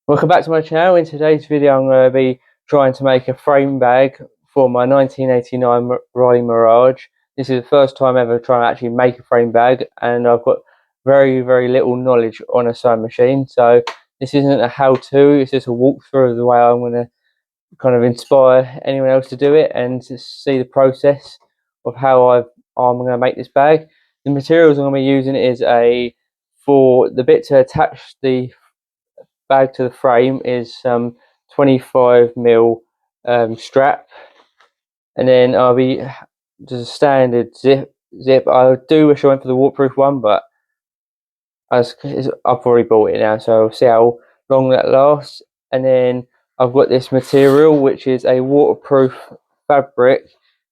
Welcome back to my channel. In today's video I'm going to be trying to make a frame bag for my 1989 Raleigh Mirage. This is the first time ever trying to actually make a frame bag, and I've got very little knowledge on a sewing machine, so this isn't a how-to, it's just a walkthrough of the way I'm going to kind of inspire anyone else to do it and to see the process of how I'm going to make this bag. The materials I'm going to be using is for the bit to attach the bag to the frame is some 25mm strap, and then I'll be just a standard zip. I do wish I went for the waterproof one, but I've already bought it now, so I'll see how long that lasts. And then I've got this material which is a waterproof fabric.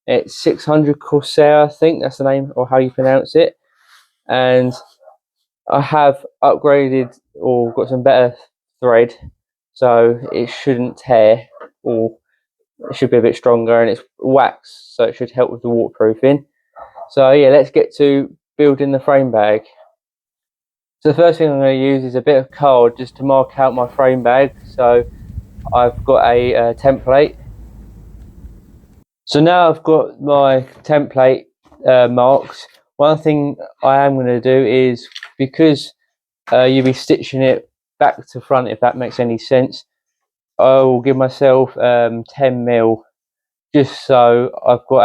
It's 600 Corsair, I think that's the name or how you pronounce it, and I have upgraded or got some better thread, so it shouldn't tear, or it should be a bit stronger, and it's wax, so it should help with the waterproofing. So yeah, let's get to building the frame bag. So the first thing I'm going to use is a bit of card just to mark out my frame bag. So I've got a template. So now I've got my template marked. One thing I am going to do is, because you'll be stitching it back to front, if that makes any sense, I will give myself 10mm, just so I've got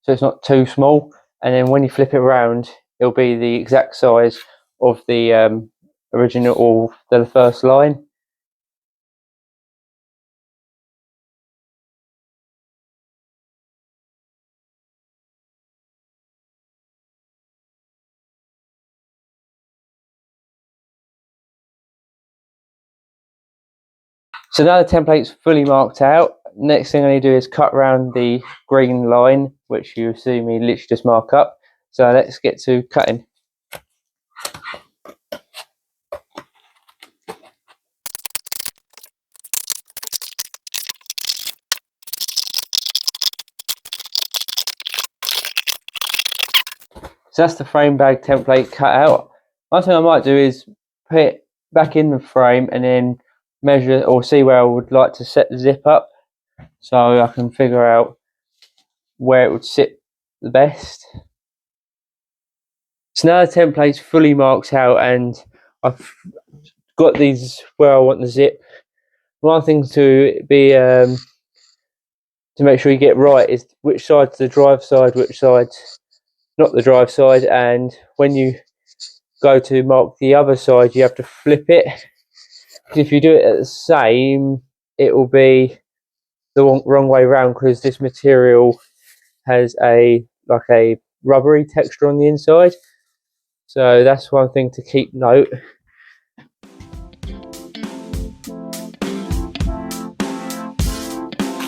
so it's not too small, and then when you flip it around it'll be the exact size of the original, or the first line. So now the template's fully marked out, next thing I need to do is cut around the green line, which you see me literally just mark up. So let's get to cutting. So that's the frame bag template cut out. One thing I might do is put it back in the frame and then measure or see where I would like to set the zip up, so I can figure out where it would sit the best. So now the template's fully marked out and I've got these where I want the zip. One thing to be to make sure you get right is which side's the drive side, which side's not the drive side, and when you go to mark the other side you have to flip it, because if you do it at the same it will be the wrong way around, because this material has a rubbery texture on the inside. So that's one thing to keep note.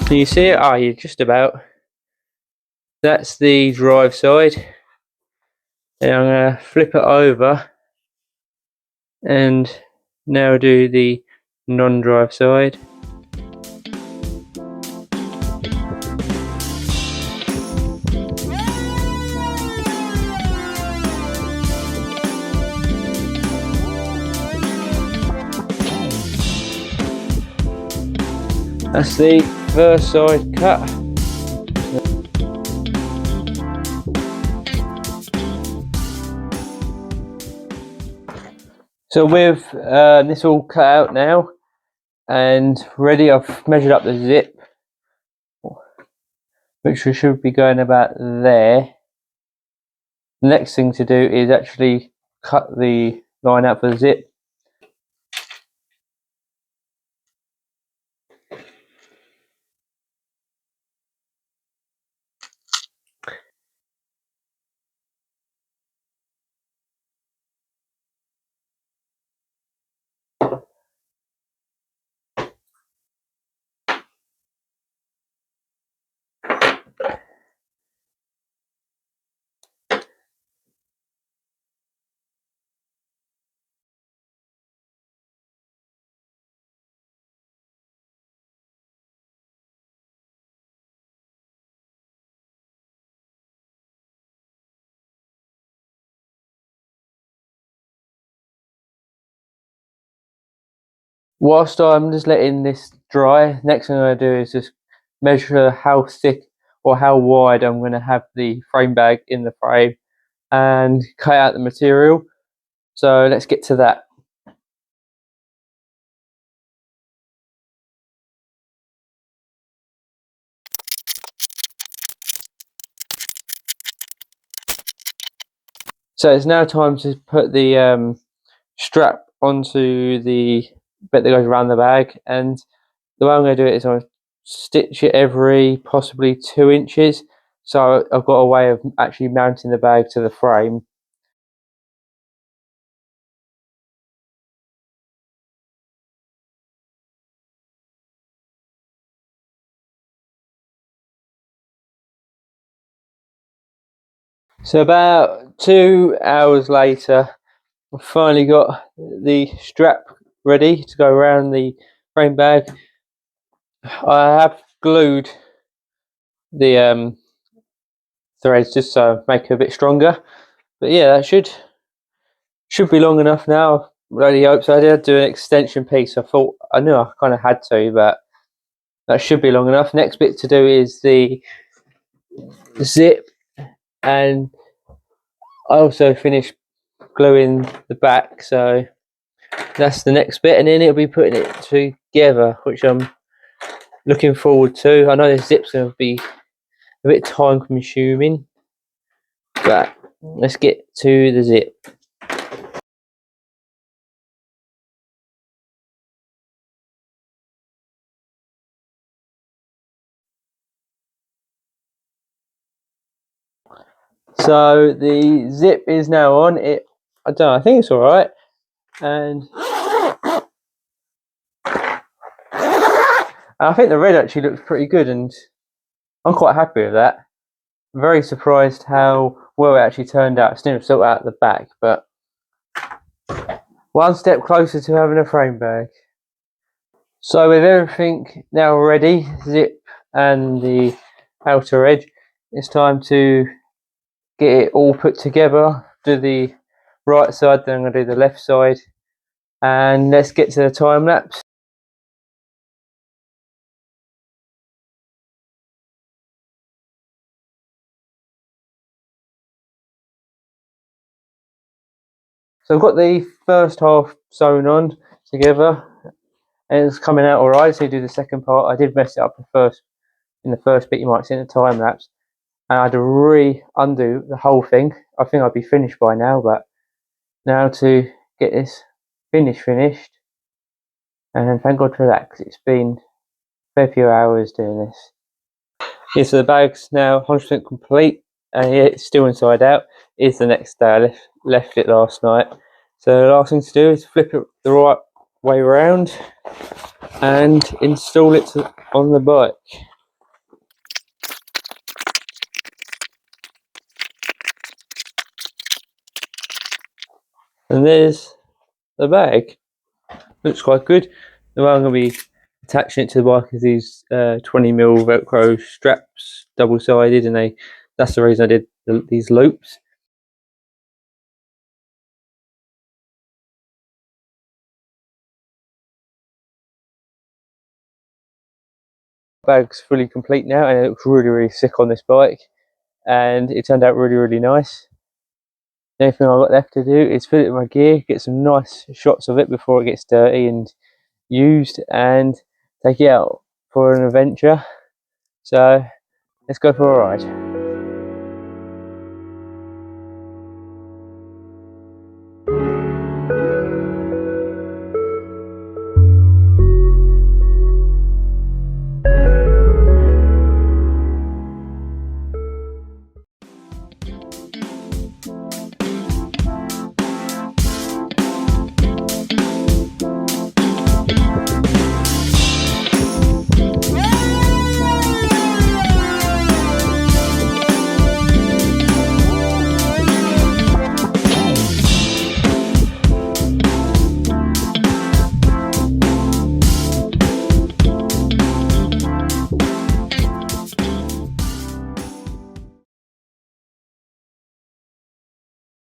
Can you see it? Ah, you just about. That's the drive side. And I'm going to flip it over and now do the non-drive side. That's the first side cut. So with this all cut out now and ready, I've measured up the zip, which should be going about there. The next thing to do is actually cut the line out for the zip. whilst I'm just letting this dry, next thing I'm going to do is just measure how thick or how wide I'm going to have the frame bag in the frame and cut out the material. So let's get to that. So it's now time to put the strap onto the bit that goes around the bag, and the way I'm going to do it is I'm going to stitch it every possibly 2 inches, so I've got a way of actually mounting the bag to the frame. So about 2 hours later, I've finally got the strap ready to go around the frame bag. I have glued the threads just so make it a bit stronger, but yeah, that should be long enough now. I really hope so. I did do an extension piece. I knew I kind of had to, but that should be long enough. Next bit to do is the zip, and I also finished gluing the back, so that's the next bit, and then it'll be putting it together, which I'm looking forward to. I know the zip's going to be a bit time consuming, but let's get to the zip. So the zip is now on. I don't know, I think it's alright, and I think the red actually looks pretty good, and I'm quite happy with that. I'm very surprised how well it actually turned out. I still sort out the back, but one step closer to having a frame bag. So with everything now ready, zip and the outer edge, it's time to get it all put together. Do the right side, then I'm going to do the left side, and let's get to the time lapse. So I've got the first half sewn on together, and it's coming out alright. So you do the second part. I did mess it up in the first bit. You might see in the time lapse, and I had to undo the whole thing. I think I'd be finished by now, but now to get this finished, and thank God for that, because it's been a fair few hours doing this. Yeah, so the bag's now 100% complete, and yeah, it's still inside out. It's the next day. I left it last night. So the last thing to do is flip it the right way around and install it on the bike. And there's the bag. Looks quite good. The way I'm going to be attaching it to the bike is these 20mm Velcro straps, double-sided, and that's the reason I did these loops. Bag's fully complete now, and it looks really sick on this bike, and it turned out really nice. The only thing I've got left to do is fill it with my gear, get some nice shots of it before it gets dirty and used, and take it out for an adventure. So let's go for a ride.